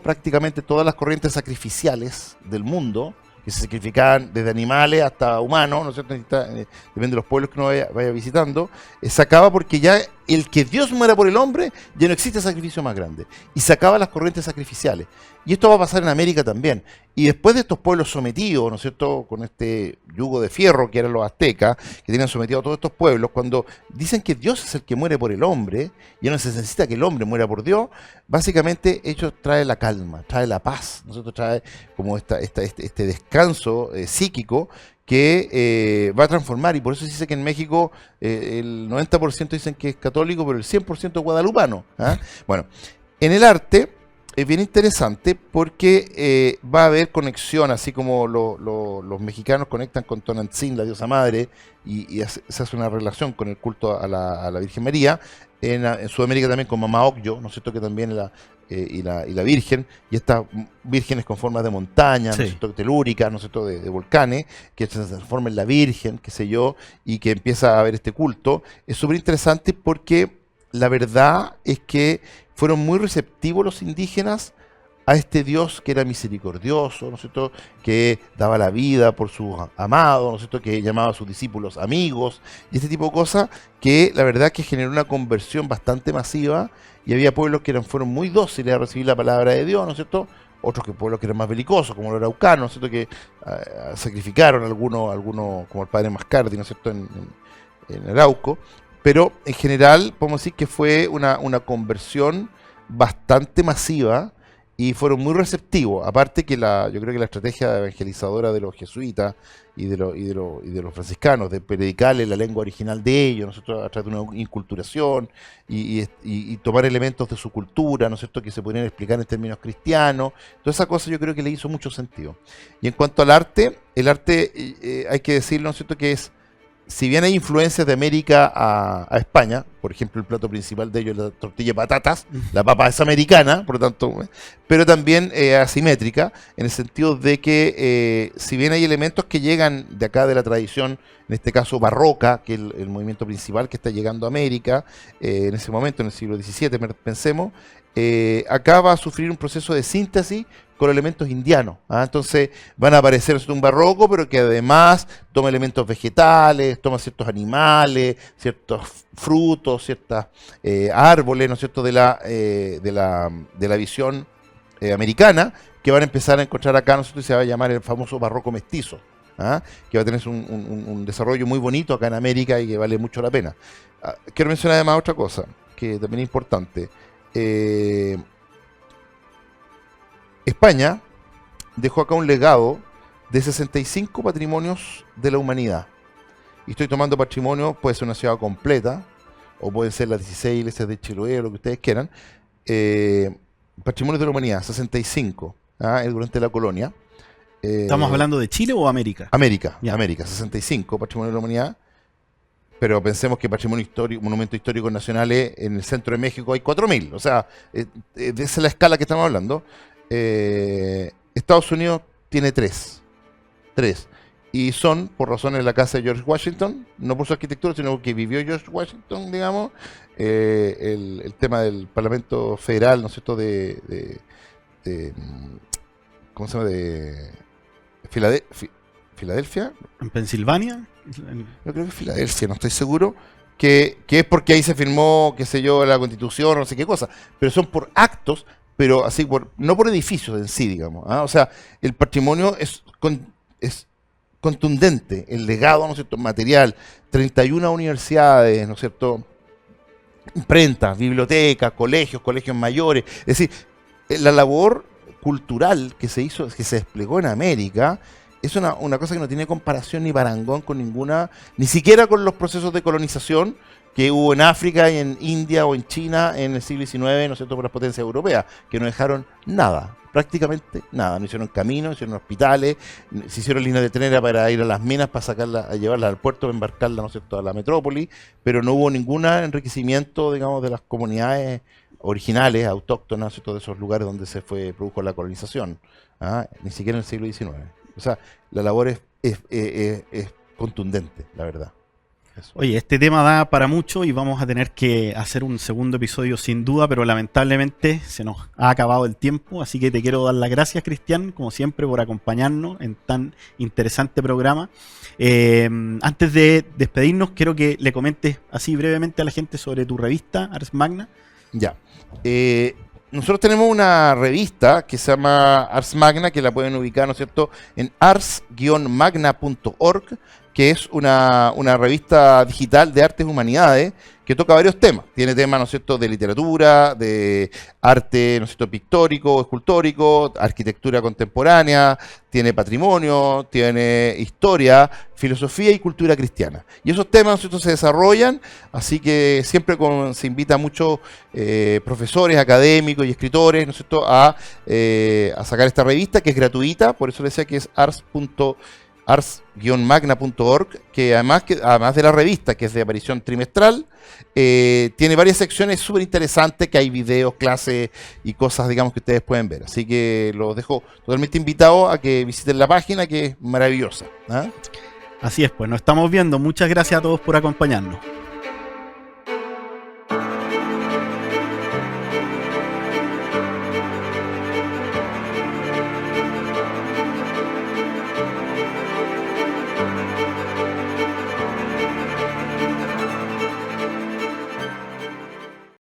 [SPEAKER 2] prácticamente todas las corrientes sacrificiales del mundo, que se sacrificaban desde animales hasta humanos, ¿no es cierto?, depende de los pueblos que uno vaya visitando, se acaba porque ya el que Dios muera por el hombre, ya no existe sacrificio más grande. Y se acaban las corrientes sacrificiales. Y esto va a pasar en América también. Y después de estos pueblos sometidos, ¿no es cierto?, con este yugo de fierro que eran los aztecas, que tenían sometido a todos estos pueblos, cuando dicen que Dios es el que muere por el hombre, ya no se necesita que el hombre muera por Dios, básicamente ello trae la calma, trae la paz, ¿no es cierto?, trae como este descanso psíquico que va a transformar, y por eso se dice que en México el 90% dicen que es católico, pero el 100% es guadalupano. Bueno, en el arte es bien interesante porque va a haber conexión, así como los mexicanos conectan con Tonantzin, la diosa madre, y se hace una relación con el culto a la Virgen María. En Sudamérica también con Mama Ocllo, ¿no es cierto? Que también y la Virgen, y estas vírgenes con formas de montaña, ¿no es cierto? Telúricas, ¿no es cierto? De volcanes, que se transforma en la Virgen, qué sé yo, y que empieza a haber este culto. Es súper interesante porque la verdad es que fueron muy receptivos los indígenas a este Dios que era misericordioso, ¿no es cierto?, que daba la vida por sus amados, ¿no es cierto?, que llamaba a sus discípulos amigos, y este tipo de cosas que la verdad que generó una conversión bastante masiva, y había pueblos que fueron muy dóciles a recibir la palabra de Dios, ¿no es cierto?, otros pueblos que eran más belicosos, como los araucanos, ¿no es cierto?, que sacrificaron algunos, como el padre Mascardi, ¿no es cierto?, en Arauco, pero en general podemos decir que fue una conversión bastante masiva, y fueron muy receptivos. Aparte que yo creo que la estrategia evangelizadora de los jesuitas y de los franciscanos, de predicarle la lengua original de ellos, ¿no es cierto?, a través de una inculturación y tomar elementos de su cultura, ¿no es cierto?, que se podrían explicar en términos cristianos. Toda esa cosa yo creo que le hizo mucho sentido. Y en cuanto al arte, el arte hay que decirlo, ¿no es cierto?, que es, si bien hay influencias de América a España, por ejemplo, el plato principal de ellos es la tortilla de patatas, la papa es americana, por lo tanto, pero también asimétrica, en el sentido de que si bien hay elementos que llegan de acá de la tradición, en este caso barroca, que es el movimiento principal que está llegando a América, en ese momento, en el siglo XVII, pensemos, acá va a sufrir un proceso de síntesis con elementos indianos. Entonces van a aparecer un barroco, pero que además toma elementos vegetales, toma ciertos animales, ciertos frutos, ciertos árboles, ¿no es cierto?, de la visión americana, que van a empezar a encontrar acá, ¿no es cierto?, y se va a llamar el famoso barroco mestizo, que va a tener un desarrollo muy bonito acá en América y que vale mucho la pena. Quiero mencionar además otra cosa, que también es importante. España dejó acá un legado de 65 patrimonios de la humanidad. Y estoy tomando patrimonio, puede ser una ciudad completa, o pueden ser las 16 iglesias de Chiloé, o lo que ustedes quieran. Patrimonios de la humanidad, 65, durante la colonia.
[SPEAKER 1] ¿Estamos hablando de Chile o América?
[SPEAKER 2] América, América, 65 patrimonios de la humanidad. Pero pensemos que patrimonio histórico, monumentos históricos nacionales en el centro de México hay 4.000. O sea, esa es la escala que estamos hablando. Estados Unidos tiene 3. Y son, por razones de la casa de George Washington, no por su arquitectura, sino porque vivió George Washington, digamos, el tema del Parlamento Federal, ¿no es cierto?, ¿cómo se llama?, de Filadelfia.
[SPEAKER 1] ¿En Pensilvania?
[SPEAKER 2] Yo creo que Filadelfia, no estoy seguro, que es porque ahí se firmó, qué sé yo, la Constitución, no sé qué cosa, pero son por actos, pero así, no por edificios en sí, digamos. O sea, el patrimonio es contundente, el legado, ¿no es cierto?, material, 31 universidades, ¿no es cierto?, imprentas, bibliotecas, colegios mayores, es decir, la labor cultural que se hizo, que se desplegó en América, es una cosa que no tiene comparación ni parangón con ninguna, ni siquiera con los procesos de colonización que hubo en África, y en India o en China en el siglo XIX, ¿no es cierto?, por las potencias europeas, que no dejaron nada, prácticamente nada. No hicieron caminos, hicieron hospitales, se hicieron líneas de tren para ir a las minas, para sacarla, a llevarla al puerto, embarcarla, ¿no es cierto?, a la metrópoli, pero no hubo ningún enriquecimiento, digamos, de las comunidades originales, autóctonas, ¿cierto?, de esos lugares donde produjo la colonización, ni siquiera en el siglo XIX. O sea, la labor es contundente, la verdad. Eso.
[SPEAKER 1] Oye, este tema da para mucho y vamos a tener que hacer un segundo episodio sin duda, pero lamentablemente se nos ha acabado el tiempo, así que te quiero dar las gracias, Cristian, como siempre, por acompañarnos en tan interesante programa. Antes de despedirnos, quiero que le comentes así brevemente a la gente sobre tu revista, Ars Magna.
[SPEAKER 2] Ya. Nosotros tenemos una revista que se llama Ars Magna, que la pueden ubicar, ¿no es cierto?, en ars-magna.org, que es una revista digital de artes y humanidades que toca varios temas. Tiene temas, ¿no es cierto?, de literatura, de arte, ¿no es cierto?, pictórico, escultórico, arquitectura contemporánea, tiene patrimonio, tiene historia, filosofía y cultura cristiana. Y esos temas, ¿no es cierto?, se desarrollan, así que siempre se invita a muchos profesores, académicos y escritores, ¿no es cierto?, a sacar esta revista, que es gratuita, por eso les decía que es ars-magna.org, que además de la revista, que es de aparición trimestral, tiene varias secciones súper interesantes, que hay videos, clases y cosas, digamos, que ustedes pueden ver. Así que los dejo totalmente invitados a que visiten la página, que es maravillosa.
[SPEAKER 1] Así es, pues nos estamos viendo. Muchas gracias a todos por acompañarnos.